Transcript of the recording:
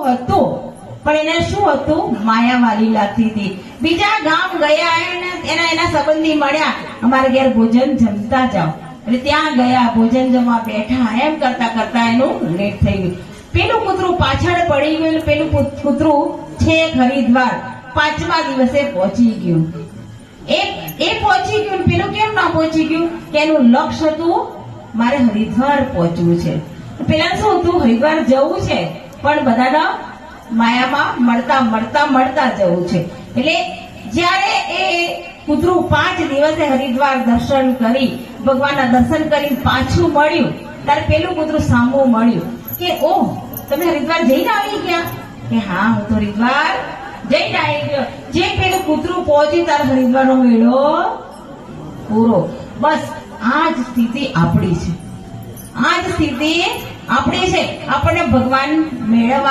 હતું, પણ એને શું હતું? માયાવાલી લાગતી હતી. બીજા ગામ ગયા, એના સંબંધી મળ્યા, અમારે ઘેર ભોજન જમતા જાઓ. એટલે ત્યાં ગયા, ભોજન જમવા બેઠા. એમ કરતા કરતા એનું લેટ થઈ ગયું. પેલું કૂતરું પાછળ પડી ગયું. પેલું કૂતરું છેક હરિદ્વાર 5મા દિવસે પહોંચી ગયું. એ પહોંચી ગયું. પેલું કેમ ના પહોંચી ગયું? કે એનું લક્ષ્ય હતું મારે હરિદ્વાર પહોંચવું છે. પેલા શું હતું? હરિદ્વાર જવું છે, પણ બધાના માયામાં મળતા જવું છે. એટલે જ્યારે એ કૂતરું 5 દિવસે હરિદ્વાર દર્શન કરી, ભગવાનના દર્શન કરી પાછું મળ્યું, ત્યારે પેલું કૂતરું સામું મળ્યું કે ઓહ, તમે હરિદ્વાર જઈને આવી ગયા? કે હા, હું તો હરિદ્વાર જઈને આવી ગયો. જે પેલું કૂતરું પહોંચ્યું ત્યારે હરિદ્વારનો મેળો પૂરો. બસ આ જ સ્થિતિ આપણી છે. આપણને ભગવાન મેળવવા